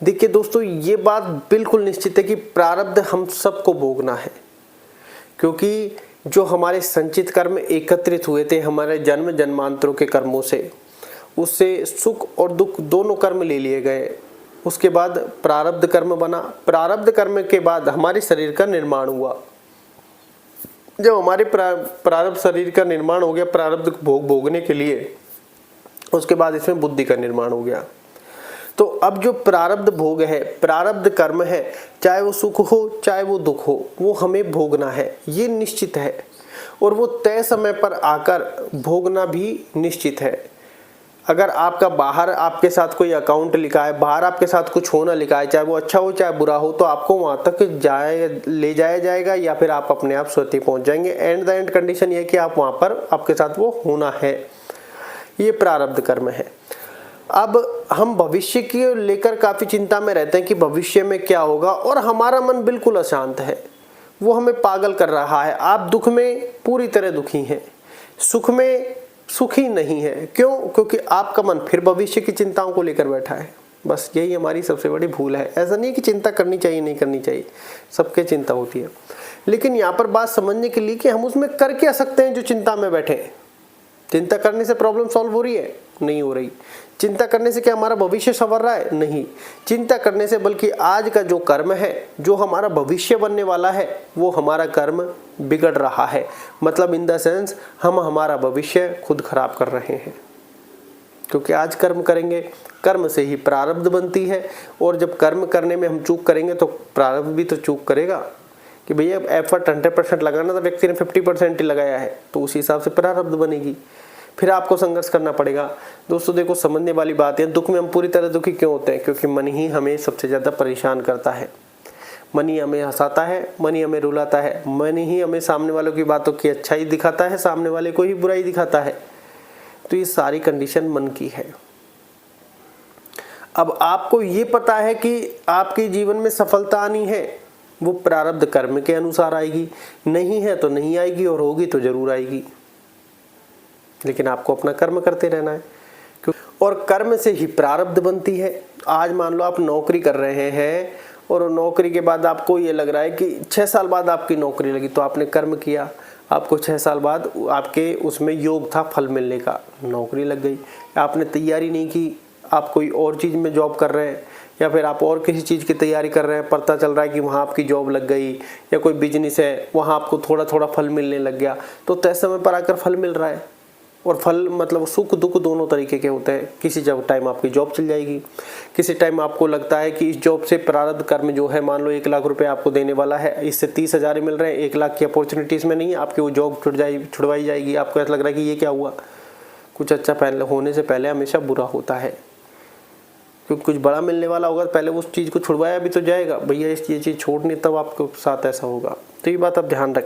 देखिए दोस्तों, ये बात बिल्कुल निश्चित है कि प्रारब्ध हम सबको भोगना है, क्योंकि जो हमारे संचित कर्म एकत्रित हुए थे हमारे जन्म जन्मांतरों के कर्मों से, उससे सुख और दुख दोनों कर्म ले लिए गए। उसके बाद प्रारब्ध कर्म बना। प्रारब्ध कर्म के बाद हमारे शरीर का निर्माण हुआ। जब हमारे प्रारब्ध शरीर का निर्माण हो गया प्रारब्ध भोग भोगने के लिए, उसके बाद इसमें बुद्धि का निर्माण हो गया। तो अब जो प्रारब्ध भोग है, प्रारब्ध कर्म है, चाहे वो सुख हो चाहे वो दुख हो, वो हमें भोगना है, ये निश्चित है। और वो तय समय पर आकर भोगना भी निश्चित है। अगर आपका बाहर आपके साथ कोई अकाउंट लिखा है, बाहर आपके साथ कुछ होना लिखा है, चाहे वो अच्छा हो चाहे बुरा हो, तो आपको वहां तक ले जाया जाएगा या फिर आप अपने आप स्वतः पहुंच जाएंगे। एंड द एंड कंडीशन ये कि आप वहां पर आपके साथ वो होना है। ये प्रारब्ध कर्म है। अब हम भविष्य की लेकर काफी चिंता में रहते हैं कि भविष्य में क्या होगा, और हमारा मन बिल्कुल अशांत है, वो हमें पागल कर रहा है। आप दुख में पूरी तरह दुखी हैं, सुख में सुखी नहीं है। क्यों? क्योंकि आपका मन फिर भविष्य की चिंताओं को लेकर बैठा है। बस यही हमारी सबसे बड़ी भूल है। ऐसा नहीं कि चिंता करनी चाहिए नहीं करनी चाहिए, सबके चिंता होती है, लेकिन यहाँ पर बात समझने के लिए कि हम उसमें कर क्या सकते हैं जो चिंता में बैठे हैं। चिंता करने से प्रॉब्लम सॉल्व हो रही है? नहीं हो रही। चिंता करने से क्या हमारा भविष्य संवर रहा है? नहीं। चिंता करने से बल्कि आज का जो कर्म है, जो हमारा भविष्य बनने वाला है, वो हमारा कर्म बिगड़ रहा है। मतलब इन द सेंस हम हमारा भविष्य खुद खराब कर रहे हैं, क्योंकि आज कर्म करेंगे, कर्म से ही प्रारब्ध बनती है, और जब कर्म करने में हम चूक करेंगे तो प्रारब्ध भी तो चूक करेगा कि भैया एफर्ट 100% लगाना था, व्यक्ति ने 50% ही लगाया है, तो उसी हिसाब से प्रारब्ध बनेगी। फिर आपको संघर्ष करना पड़ेगा। दोस्तों देखो, समझने वाली बात है, दुख में हम पूरी तरह दुखी क्यों होते हैं? क्योंकि मन ही हमें सबसे ज़्यादा परेशान करता है, मन ही हमें हंसाता है, मन ही हमें रुलाता है, मन ही हमें सामने वालों की बातों की अच्छाई दिखाता है, सामने वाले को ही बुराई दिखाता है। तो ये सारी कंडीशन मन की है। अब आपको ये पता है कि आपके जीवन में सफलता आनी है, वो प्रारब्ध कर्म के अनुसार आएगी, नहीं है तो नहीं आएगी, और होगी तो जरूर आएगी। लेकिन आपको अपना कर्म करते रहना है, और कर्म से ही प्रारब्ध बनती है। आज मान लो आप नौकरी कर रहे हैं, और नौकरी के बाद आपको ये लग रहा है कि 6 साल बाद आपकी नौकरी लगी, तो आपने कर्म किया, आपको 6 साल बाद आपके उसमें योग था फल मिलने का, नौकरी लग गई। आपने तैयारी नहीं की, आप कोई और चीज़ में जॉब कर रहे हैं, या फिर आप और किसी चीज़ की तैयारी कर रहे हैं, पता चल रहा है कि वहाँ आपकी जॉब लग गई, या कोई बिजनेस है वहाँ आपको थोड़ा थोड़ा फल मिलने लग गया, तो तय समय पर आकर फल मिल रहा है। और फल मतलब सुख दुख दोनों तरीके के होते हैं। किसी जब टाइम आपकी जॉब चल जाएगी, किसी टाइम आपको लगता है कि इस जॉब से प्रारब्ध कर्म जो है, मान लो 1 लाख रुपए आपको देने वाला है, इससे 30,000 मिल रहे हैं, 1 लाख की अपॉर्चुनिटीज़ में नहीं है, आपकी वो जॉब छुड़वाई जाएगी। आपको ऐसा लग रहा है कि ये क्या हुआ? कुछ अच्छा पहले होने से पहले हमेशा बुरा होता है, क्योंकि कुछ बड़ा मिलने वाला होगा, पहले उस चीज़ को छुड़वाया भी तो जाएगा। भैया ये चीज़ छोड़नी, तब आपके साथ ऐसा होगा। तो ये बात आप ध्यान रखें।